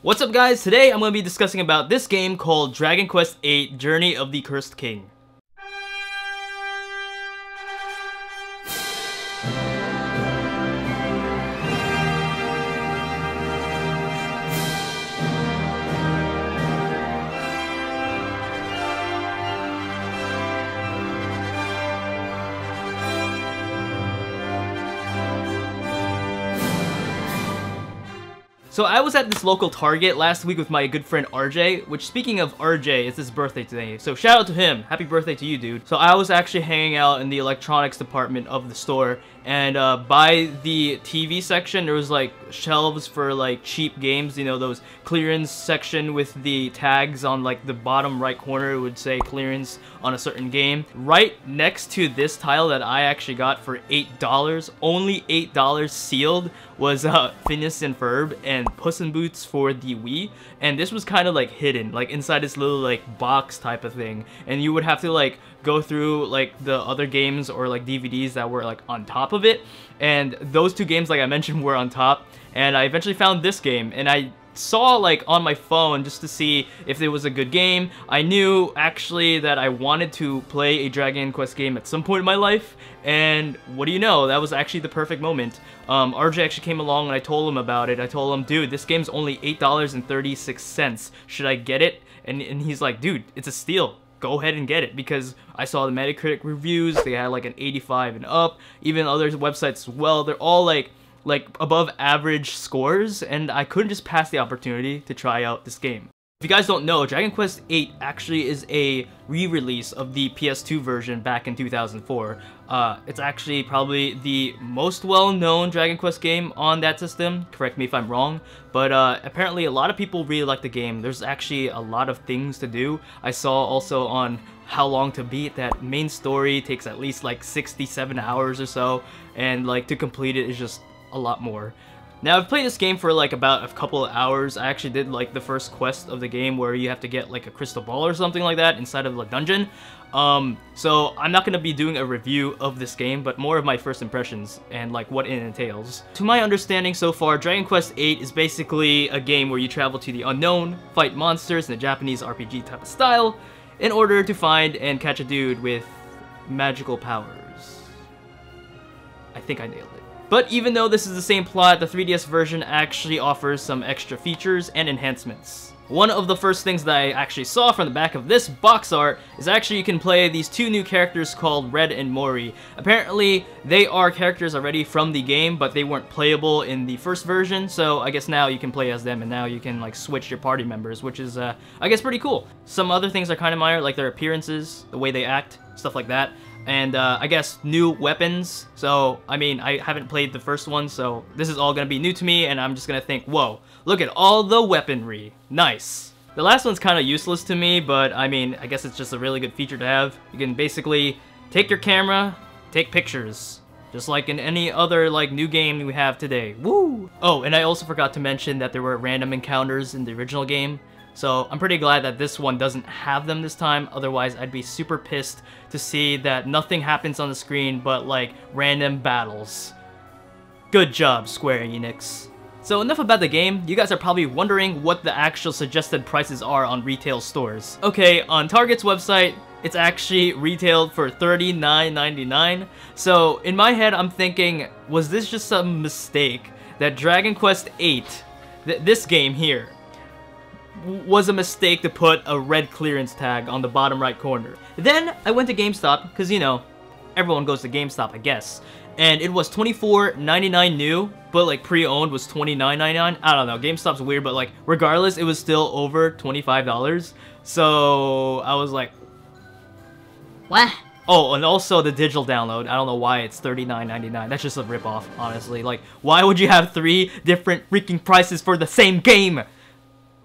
What's up guys, today I'm going to be discussing about this game called Dragon Quest VIII Journey of the Cursed King. So I was at this local Target last week with my good friend RJ, which speaking of RJ, it's his birthday today. So shout out to him. Happy birthday to you, dude. So I was actually hanging out in the electronics department of the store, and by the TV section, there was like shelves for like cheap games, you know, those clearance section with the tags on like the bottom right corner. It would say clearance on a certain game. Right next to this tile that I actually got for $8, only $8 sealed, was Phineas and Ferb and Puss in Boots for the Wii, and this was kind of like hidden, like inside this little like box type of thing, and you would have to like go through like the other games or like DVDs that were like on top of it, and those two games, like I mentioned, were on top, and I eventually found this game, and I saw like on my phone just to see if it was a good game. I knew actually that I wanted to play a Dragon Quest game at some point in my life, and what do you know, that was actually the perfect moment. RJ actually came along and I told him about it. I told him, dude, this game's only $8.36. Should I get it? And he's like, dude, it's a steal. Go ahead and get it, because I saw the Metacritic reviews. They had like an 85 and up. Even other websites as well. They're all like above average scores, and I couldn't just pass the opportunity to try out this game. If you guys don't know, Dragon Quest VIII actually is a re-release of the PS2 version back in 2004. It's actually probably the most well-known Dragon Quest game on that system. Correct me if I'm wrong, but apparently a lot of people really like the game. There's actually a lot of things to do. I saw also on how long to beat that main story takes at least like 67 hours or so, and like to complete it is just a lot more. Now, I've played this game for like about a couple of hours. I actually did like the first quest of the game where you have to get like a crystal ball or something like that inside of a dungeon. So I'm not going to be doing a review of this game, but more of my first impressions and like what it entails. To my understanding so far, Dragon Quest VIII is basically a game where you travel to the unknown, fight monsters in a Japanese RPG type of style, in order to find and catch a dude with magical powers. I think I nailed it. But even though this is the same plot, the 3DS version actually offers some extra features and enhancements. One of the first things that I actually saw from the back of this box art is actually you can play these two new characters called Red and Mori. Apparently, they are characters already from the game, but they weren't playable in the first version, so I guess now you can play as them, and now you can like switch your party members, which is, I guess, pretty cool. Some other things I kind of admire, like their appearances, the way they act, stuff like that. And I guess new weapons. So I mean, I haven't played the first one, so this is all gonna be new to me, and I'm just gonna think, whoa, look at all the weaponry. Nice. The last one's kind of useless to me, but I mean, I guess it's just a really good feature to have. You can basically take your camera, take pictures, just like in any other like new game we have today. Woo! Oh, and I also forgot to mention that there were random encounters in the original game. So I'm pretty glad that this one doesn't have them this time, otherwise I'd be super pissed to see that nothing happens on the screen but like random battles. Good job, Square Enix. So enough about the game. You guys are probably wondering what the actual suggested prices are on retail stores. Okay, on Target's website, it's actually retailed for $39.99. So in my head, I'm thinking, was this just some mistake that Dragon Quest VIII, this game here, was a mistake to put a red clearance tag on the bottom right corner? Then I went to GameStop, because you know, everyone goes to GameStop, I guess, and it was $24.99 new, but like pre-owned was $29.99. I don't know, GameStop's weird, but like regardless, it was still over $25. So I was like, what? Oh, and also the digital download, I don't know why it's $39.99. That's just a ripoff, honestly. Like, why would you have 3 different freaking prices for the same game?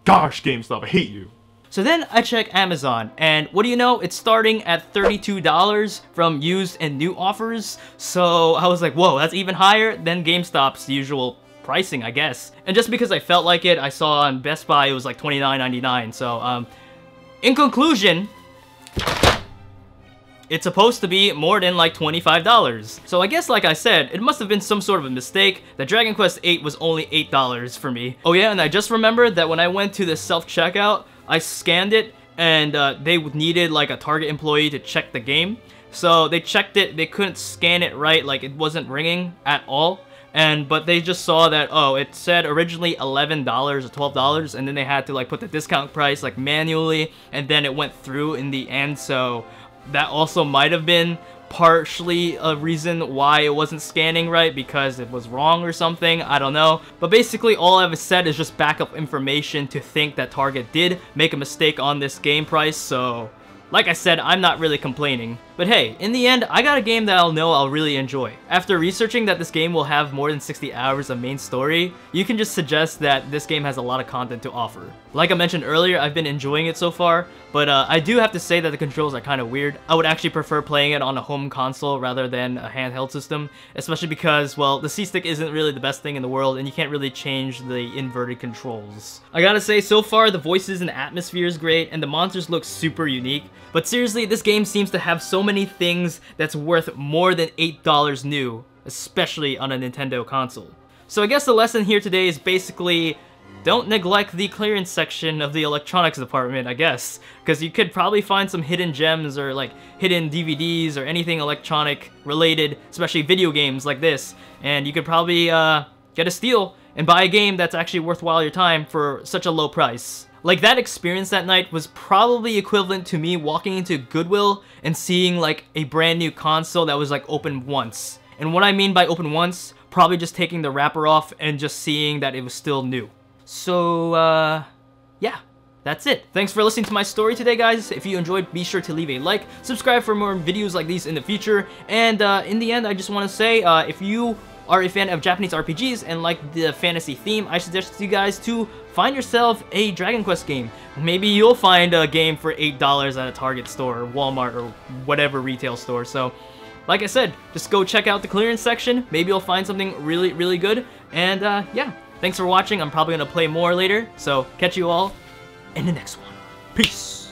Gosh, GameStop, I hate you. So then I check Amazon, and what do you know? It's starting at $32 from used and new offers. So I was like, whoa, that's even higher than GameStop's usual pricing, I guess. And just because I felt like it, I saw on Best Buy it was like $29.99. So in conclusion, it's supposed to be more than like $25. So I guess like I said, it must have been some sort of a mistake that Dragon Quest VIII was only $8 for me. Oh yeah, and I just remembered that when I went to the self-checkout, I scanned it and they needed like a Target employee to check the game. So they checked it, they couldn't scan it right, like it wasn't ringing at all. But they just saw that, oh, it said originally $11 or $12, and then they had to like put the discount price like manually, and then it went through in the end. So that also might have been partially a reason why it wasn't scanning right, because it was wrong or something, I don't know. But basically all I've said is just backup information to think that Target did make a mistake on this game price, so like I said, I'm not really complaining. But hey, in the end, I got a game that I'll really enjoy. After researching that this game will have more than 60 hours of main story, you can just suggest that this game has a lot of content to offer. Like I mentioned earlier, I've been enjoying it so far, but I do have to say that the controls are kind of weird. I would actually prefer playing it on a home console rather than a handheld system, especially because, well, the C-Stick isn't really the best thing in the world, and you can't really change the inverted controls. I gotta say, so far, the voices and atmosphere is great, and the monsters look super unique. But seriously, this game seems to have so many things that's worth more than $8 new, especially on a Nintendo console. So I guess the lesson here today is basically, don't neglect the clearance section of the electronics department, I guess. Because you could probably find some hidden gems or like hidden DVDs or anything electronic related, especially video games like this. And you could probably get a steal and buy a game that's actually worthwhile your time for such a low price. Like, that experience that night was probably equivalent to me walking into Goodwill and seeing like a brand new console that was like open once. And what I mean by open once, probably just taking the wrapper off and just seeing that it was still new. So, yeah, that's it. Thanks for listening to my story today, guys. If you enjoyed, be sure to leave a like, subscribe for more videos like these in the future, and in the end, I just want to say, if you are a fan of Japanese RPGs and like the fantasy theme, I suggest you guys to find yourself a Dragon Quest game. Maybe you'll find a game for $8 at a Target store or Walmart or whatever retail store. So, like I said, just go check out the clearance section. Maybe you'll find something really, really good. And yeah, thanks for watching. I'm probably gonna play more later. So catch you all in the next one. Peace.